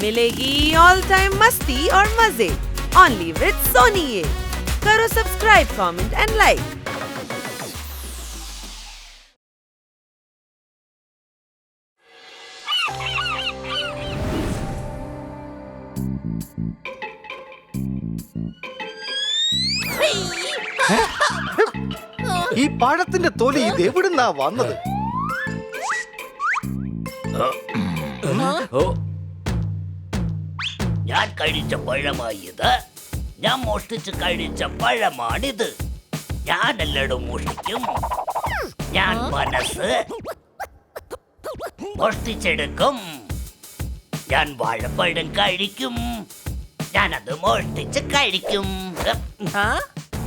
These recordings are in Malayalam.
मिलेगी ऑल टाइम मस्ती और मजे ओनली विद सोनी ये। करो सब्सक्राइब, कमेंट एंड लाइक। ഈ പഴത്തിന്റെ തൊലി ഇത് എവിടുന്നാ വന്നത്? ഞാൻ കഴിച്ച പഴമായത്, ഞാൻ മോഷ്ടിച്ച് കഴിച്ച പഴമാണിത്. ഞാനെല്ലടും മോഷ്ടിക്കും. ഞാൻ മനസ്സ് മോഷ്ടിച്ചെടുക്കും. ഞാൻ വാഴപ്പഴം കഴിക്കും. ഞാനത് മോഷ്ടിച്ച് കഴിക്കും.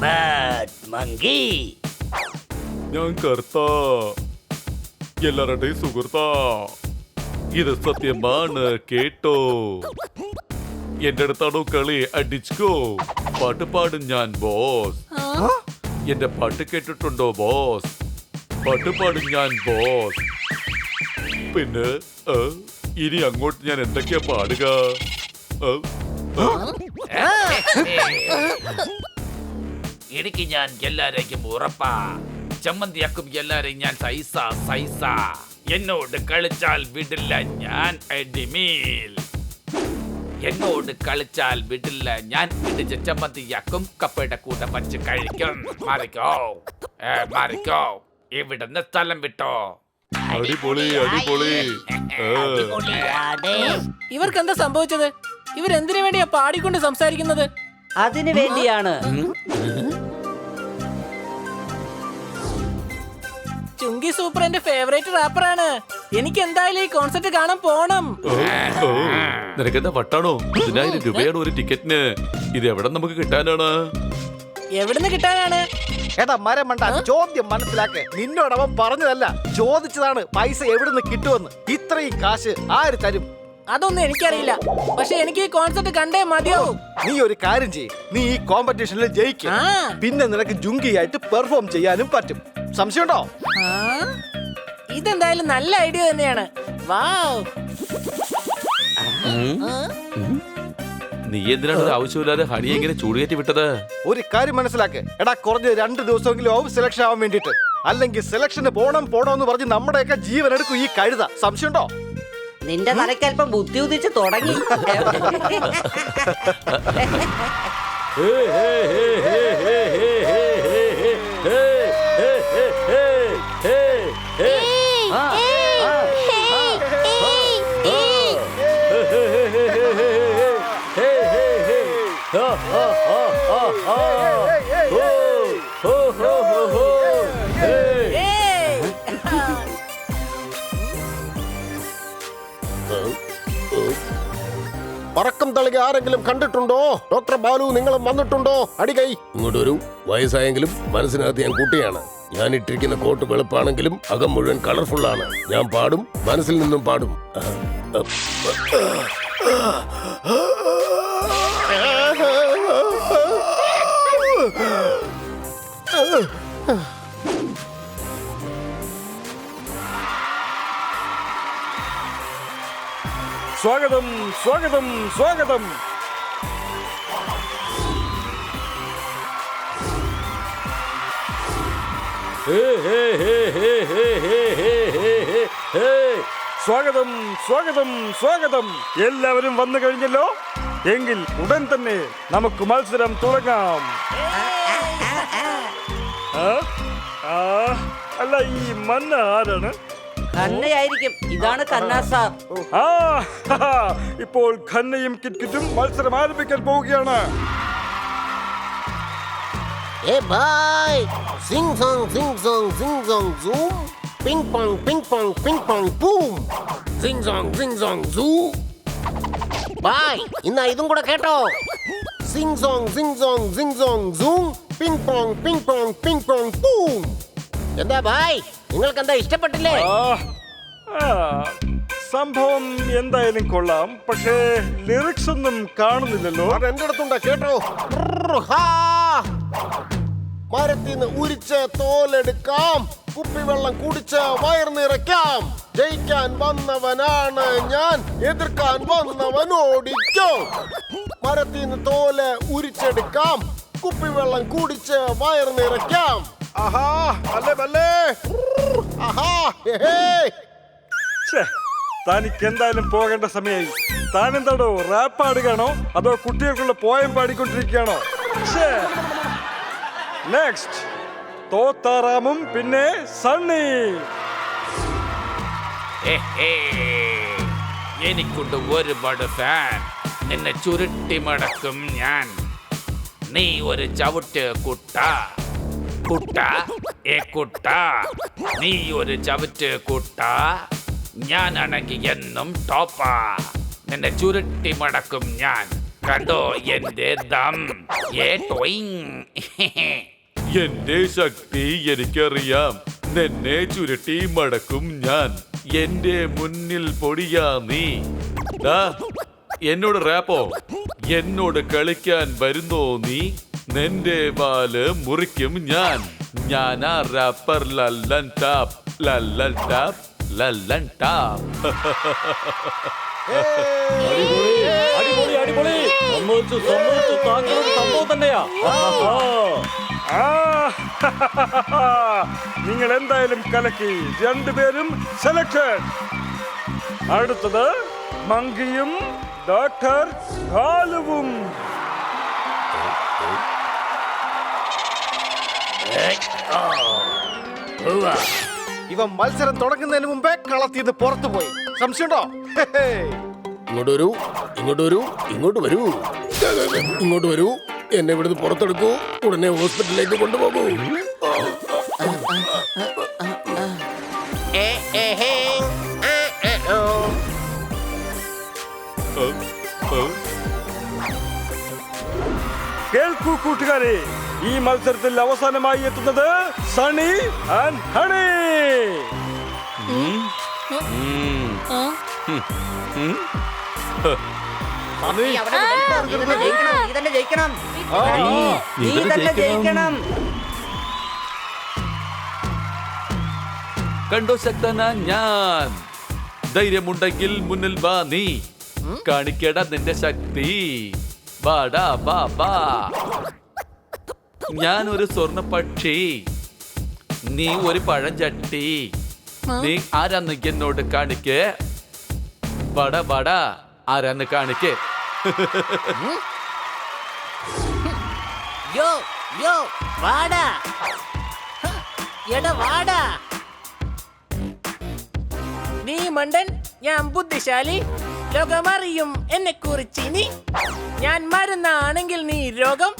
Bad monkey. ഞാൻ കർത്ത എല്ലാരുടെയും സുഹൃത്ത. ഇത് സത്യമാണ് കേട്ടോ. എന്റെ അടുത്താണോ കളി? അടിച്ചോ. പാട്ട് പാടും ഞാൻ ബോസ്. എന്റെ പാട്ട് കേട്ടിട്ടുണ്ടോ ബോസ്? പാട്ട് പാടും ഞാൻ ബോസ്. പിന്നെ ഇനി അങ്ങോട്ട് ഞാൻ എന്തൊക്കെയാ പാടുക? എനിക്ക് ഞാൻ എല്ലാരേക്കും ഉറപ്പാ. ചമ്മന്തിയാക്കും എല്ലാരെയും ഞാൻ സൈസ. എന്നോട് കളിച്ചാൽ വിടില്ല ഞാൻ അടിമീൽ. എന്നോട് കളിച്ചാൽ വിടില്ല ഞാൻ. ഇടിച്ച ചമ്മന്തിയാക്കും കപ്പയുടെ കൂടെ പച്ച് കഴിക്കും. മാറിക്കോ ഇവിടുന്ന് സ്ഥലം വിട്ടോ. അടിപൊളി അടിപൊളി. ഇവർക്ക് എന്താ സംഭവിച്ചത്? ഇവരെന്തിനു വേണ്ടിയാ പാടിക്കൊണ്ട് സംസാരിക്കുന്നത്? അതിനു വേണ്ടിയാണ്. ചുങ്കി സൂപ്പർ എന്റെ ഫേവറേറ്റ് റാപ്പറാണ്. എനിക്ക് എന്തായാലും ഈ കോൺസെർട്ട് കാണാൻ പോണം. നിനക്കെന്താ വട്ടാണോ? 10,000 രൂപയാണ് ഒരു ടിക്കറ്റിന്. ഇത് എവിടെ നമുക്ക് കിട്ടാനാണ്? എവിടുന്ന് കിട്ടാനാണ്? എടാ മരമണ്ട, ചോദ്യം മനസ്സിലാക്ക്. നിന്നോട് അവൻ പറഞ്ഞതല്ല, ചോദിച്ചതാണ് പൈസ എവിടുന്ന് കിട്ടുമെന്ന്. ഇത്രയും കാശ് ആര് തരും? അതൊന്നും എനിക്കറിയില്ല. പക്ഷെ എനിക്ക് ഈ കോൺസെർട്ട് കണ്ടേ മതിയാവും. നീ ഒരു കാര്യം ചെയ്യ്, നീ ഈ കോമ്പറ്റീഷനിൽ ജയിക്കും. പിന്നെ നിനക്ക് ജുങ്കിയായിട്ട് പെർഫോം ചെയ്യാനും പറ്റും. സംശയമുണ്ടോ? ഇതെന്തായാലും നല്ല ഐഡിയ തന്നെയാണ്. വാവ്. നീ എന്തിനാണ് ഒരു ആവശ്യമില്ലാതെ ഹണി എങ്ങനെ ചൂടുകയറ്റി വിട്ടത്? ഒരു കാര്യം മനസ്സിലാക്ക്. എടാ കുറഞ്ഞ 2 ദിവസമെങ്കിലും ആവും സെലക്ഷൻ ആവാൻ വേണ്ടിട്ട്. അല്ലെങ്കിൽ സെലക്ഷന് പോണോന്ന് പറഞ്ഞ് നമ്മുടെയൊക്കെ ജീവൻ എടുക്കും ഈ കഴുത. സംശയമുണ്ടോ? നിന്റെ തലക്കല്പം ബുദ്ധി ഉദിച്ച് തുടങ്ങി. പറക്കം തളിക ആരെങ്കിലും കണ്ടിട്ടുണ്ടോ? ഡോക്ടർ ബാലു നിങ്ങളും വന്നിട്ടുണ്ടോ? അടികൈ ഇങ്ങോട്ട് വരൂ. വയസ്സായെങ്കിലും മനസ്സിനകത്ത് ഞാൻ കുട്ടിയാണ്. ഞാൻ ഇട്ടിരിക്കുന്ന കോട്ട് വെളുപ്പാണെങ്കിലും അകം മുഴുവൻ കളർഫുൾ ആണ്. ഞാൻ പാടും, മനസ്സിൽ നിന്നും പാടും. സ്വാഗതം സ്വാഗതം സ്വാഗതം. സ്വാഗതം സ്വാഗതം സ്വാഗതം. എല്ലാവരും വന്നു കഴിഞ്ഞല്ലോ. എങ്കിൽ ഉടൻ തന്നെ നമുക്ക് മത്സരം തുടങ്ങാം. അല്ല, ഈ മന്ന ആരാണ്? ഖന്നയായിരിക്കും. ഇതാണ് ഖന്ന സാർ. ഇപ്പോൾ ഖന്നയും കിറ്റ്കിറ്റും മത്സരം ആരംഭിക്കാൻ പോവുകയാണ്. Sing song sing song sing song zoom. Ping pong ping pong ping pong boom. Sing song zoo. Bye, ഇന്ന് ഇതും കൂടെ കേട്ടോ. Sing song zoom. Ping pong ping pong ping pong boom. എന്താ ഭായ്, നിങ്ങൾക്ക് എന്താ ഇഷ്ടപ്പെട്ടില്ലേ? സംഭവം എന്തായാലും കൊള്ളാം. പക്ഷേ ലിറിക്സ് ഒന്നും കാണുന്നില്ലല്ലോ. എന്റെ അടുത്തുണ്ട്, കേട്ടോ. മരത്തിന്ന് ഉരിച്ച് തോലെടുക്കാം, കുപ്പിവെള്ളം കുടിച്ച് വയർ നിറയ്ക്കാം. ജയിക്കാൻ വന്നവനാണ് ഞാൻ, എതിർക്കാൻ വന്നവൻ ഓടിക്കോ. മരത്തിൽ നിന്ന് തോല് ഉരിച്ചെടുക്കാം, കുപ്പിവെള്ളം കുടിച്ച് വയർ നിറയ്ക്കാം. ആഹാ അല്ലേ ബല്ലേ. ആഹാ ഹേ ഹേ. ഛേ, തനിക്ക് എന്തായാലും പോകേണ്ട സമയമായി. താൻ എന്താടോ റാപ്പ് പാടുകയാണോ അതോ കുട്ടികൾക്കുള്ള പോയം പാടിക്കൊണ്ടിരിക്കുകയാണോ? നെക്സ്റ്റ് തോത്താറാമും പിന്നെ സണ്ണി. എനിക്കുണ്ട് ഒരുപാട് ഫാൻ. നിന്നെ ചുരുട്ടി മടക്കും ഞാൻ. നീ ഒരു ചവിട്ട് കുട്ട കുട്ട കുട്ട. നീ ഒരു ചവിട്ട് കുട്ട, ഞാനാണെങ്കിൽ എന്നും ടോപ്പാ. നിന്നെ ചുരുട്ടി മടക്കും ഞാൻ. കണ്ടോ എന്റെ ദം. എന്റെ ശക്തി എനിക്കറിയാം. നിന്നെ ചുരുട്ടി മടക്കും ഞാൻ. എന്റെ മുന്നിൽ പൊടിയാ നീ. ദാ, എന്നോട് റാപ്പോ? എന്നോട് കളിക്കാൻ വരുന്നോ നീ? നിന്റെ വാല് മുറിക്കും ഞാൻ. ഞാനാ റാപ്പർ ലല്ലൻ ടാപ്പ് ലല്ലൻ ടാപ്പ് ലല്ലൻ ടാപ്പ്. നിങ്ങൾ എന്തായാലും കലക്കി. രണ്ടുപേരും സെലക്ഷൻ. അടുത്തത് മങ്കിയും ഡോക്ടർ ഭാലുവും. ഇവൻ മത്സരം തുടങ്ങുന്നതിന് മുമ്പേ കളത്തിന്ന് പുറത്തു പോയി. സംശയമുണ്ടോ? ഇങ്ങോട്ട് വരൂ, ഇങ്ങോട്ട് വരൂ, ഇങ്ങോട്ട് വരൂ, ഇങ്ങോട്ട് വരൂ. എന്നെ ഇവിടുന്ന് പുറത്തെടുക്കൂ, ഉടനെ ഹോസ്പിറ്റലിലേക്ക് കൊണ്ടുപോകൂ. കേൾക്കൂ കൂട്ടുകാരെ, ഈ മത്സരത്തിൽ അവസാനമായി എത്തുന്നത് സണ്ണി ആൻഡ് ഹണി. കണ്ടോ ശക്തനാ ഞാൻ. ധൈര്യമുണ്ടെങ്കിൽ മുന്നിൽ വാ നീ. കാണിക്കട നിന്റെ ശക്തി. വാടാ ബാ ബാ. ഞാനൊരു സ്വർണ്ണ പക്ഷി, നീ ഒരു പഴഞ്ചട്ടി. നീ ആരാന്ന് എന്നോട് കാണിക്കേ. വട വട ആരാന്ന് കാണിക്കേ. യോ യോ വാടാ, എടാ വാടാ. നീ മണ്ടൻ, ഞാൻ ബുദ്ധിശാലി. ലോകമറിയും എന്നെ കുറിച്ചിനി. ഞാൻ മരുന്നാണെങ്കിൽ നീ രോഗം.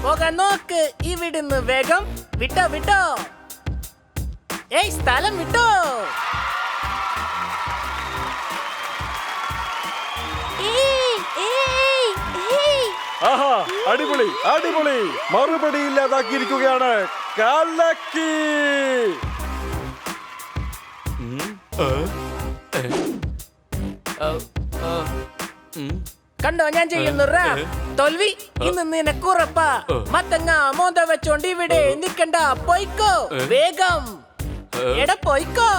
പോകാൻ നോക്ക് ഇവിടുന്ന് വേഗം. വിട്ടോ വിട്ടോ, ഏയ് സ്ഥലം വിട്ടോ. ആഹാ, അടിപൊളി അടിപൊളി. മറുപടി ഇല്ലാതാക്കിയിരിക്കുകയാണ് കലക്കി. കണ്ടോ ഞാൻ ചെയ്യുന്നു റാപ്പ്. തോൽവി ഇന്ന് നിനക്കുറപ്പാ. മത്തങ്ങ മോന്ത വെച്ചോണ്ട് ഇവിടെ നിക്കണ്ട. പോയിക്കോ വേഗം, എടാ പോയിക്കോ.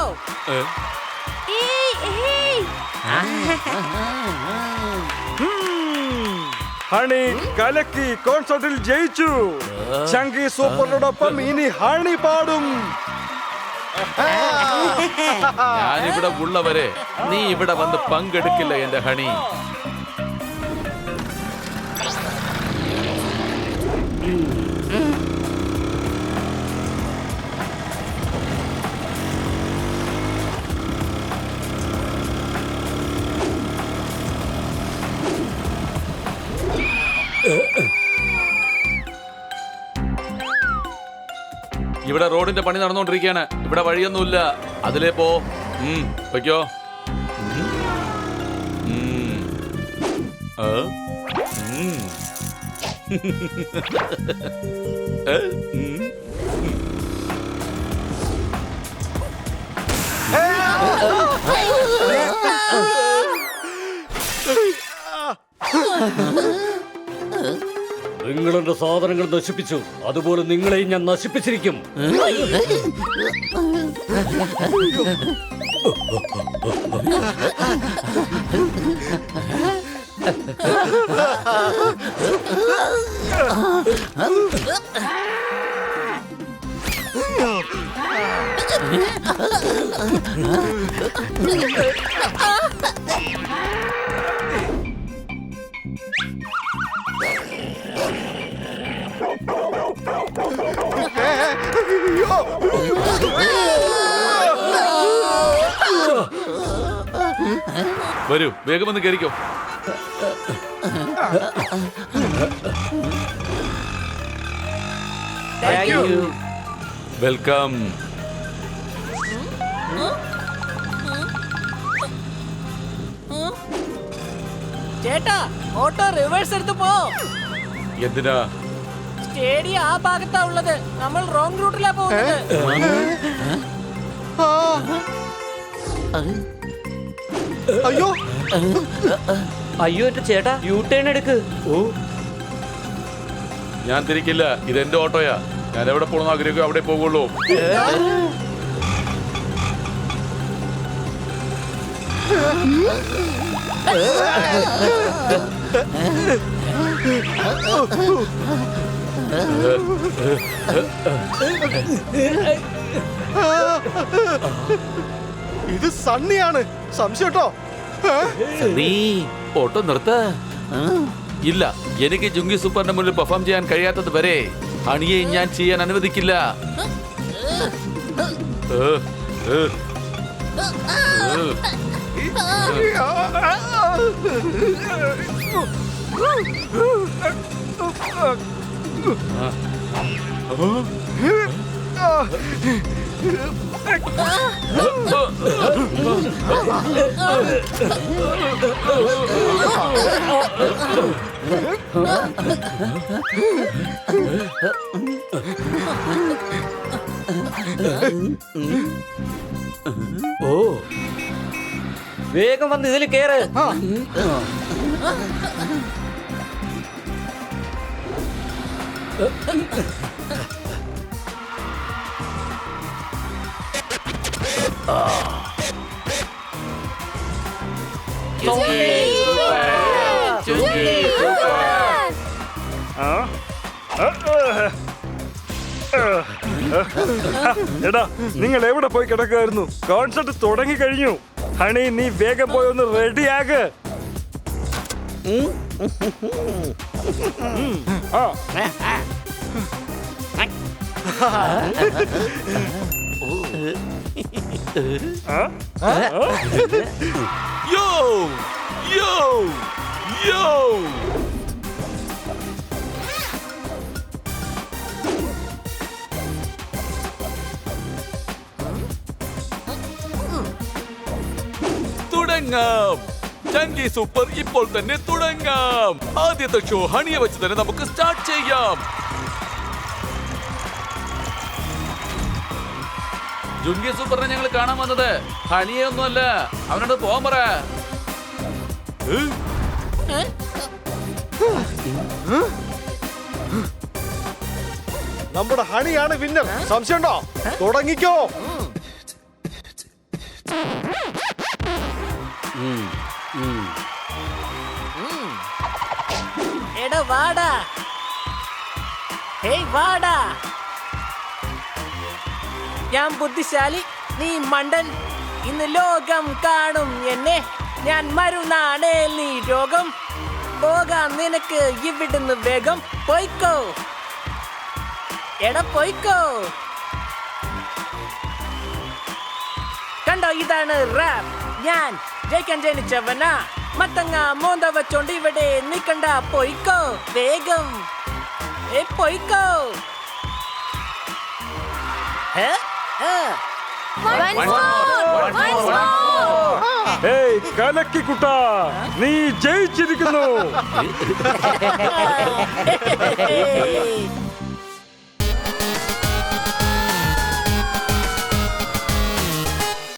ഹണി കലക്കി കോൺസർട്ടിൽ ജയിച്ചു. ചങ്കി സൂപ്പറിനോടൊപ്പം ഇനി ഹണി പാടും. ഞാനിവിടെ ഉള്ളവരെ നീ ഇവിടെ വന്ന് പങ്കെടുക്കില്ല എന്റെ ഹണി. ഇവിടെ റോഡിന്റെ പണി നടന്നുകൊണ്ടിരിക്കുകയാണ്. ഇവിടെ വഴിയൊന്നുമില്ല. അതിലേ പോ. വയ്ക്കോ. നിങ്ങൾ എന്റെ സാധനങ്ങൾ നശിപ്പിച്ചു, അതുപോലെ നിങ്ങളെയും ഞാൻ നശിപ്പിച്ചിരിക്കും. വരൂ, വേഗം വന്ന് കയറിക്കോ. വെൽക്കം. ചേട്ടാ, ഓട്ടോ റിവേഴ്സ് എടുത്ത് പോ. എന്തിനാ? സ്റ്റേഡിയം ആ ഭാഗത്താ ഉള്ളത്. നമ്മൾ റോങ് റൂട്ടിലാ പോകുന്നത്. അയ്യോ അയ്യോ എന്റെ ചേട്ടാ, യൂ ടേൺ എടുക്ക്. ഞാൻ തിരിക്കില്ല, ഇതെന്റെ ഓട്ടോയാ. ഞാൻ എവിടെ പോകണമെന്ന് ആഗ്രഹിക്കും അവിടെ പോകുള്ളൂ. ഇത് സണ്ണിയാണ്. സംശയം കേട്ടോ. നീ ഓട്ടോ നിർത്ത. ഇല്ല, എനിക്ക് ജുങ്കി സൂപ്പറിന്റെ മുന്നിൽ പെർഫോം ചെയ്യാൻ കഴിയാത്തത് വരെ ഹണിയെ ഞാൻ ചെയ്യാൻ അനുവദിക്കില്ല. ഓ, വേഗം വന്ന് ഇതിൽ കേറ്. എടാ, നിങ്ങൾ എവിടെ പോയി കിടക്കായിരുന്നു? കോൺസെർട്ട് തുടങ്ങി കഴിഞ്ഞു. ഹണി, നീ വേഗം പോയി ഒന്ന് റെഡിയാക്ക്. യോ യോ യോ. തുടങ്ങാം. ജങ്കി സൂപ്പർ ഇപ്പോൾ തന്നെ തുടങ്ങാം. ആദ്യത്തെ ഷോ ഹണിയെ വെച്ച് തന്നെ നമുക്ക് സ്റ്റാർട്ട് ചെയ്യാം. ജുങ്കി സൂപ്പറിനെ ഞങ്ങൾ കാണാൻ വന്നത് ഹണിയെ ഒന്നുമല്ല. അവനോട് പോകാൻ പറ. നമ്മുടെ ഹണിയാണ് വിന്നർ. സംശയമുണ്ടോ? തുടങ്ങിക്കോ. എടാ വാടാ. ഹേയ് വാടാ. ഞാൻ ബുദ്ധിശാലി, നീ മണ്ടൻ. ഇന്ന് ലോകം കാണും എന്നെ. ഞാൻ മരുന്നാണ്, നീ രോഗം. പോകാം നിനക്ക് ഇവിടുന്ന് വേഗം. പോയിക്കോ എടാ, പോയിക്കോ. കണ്ടോ, ഇതാണ് റാപ്പ്. ഞാൻ ജയിക്കാൻ ജനിച്ചവനാ. മത്തങ്ങ മോന്ത വെച്ചോണ്ട് ഇവിടെ നിക്കണ്ട. പോയിക്കോ വേഗം. പോയിക്കോ. ഏയ് കലക്കി കുട്ടാ, നീ ജയിച്ചിരിക്കുന്നു.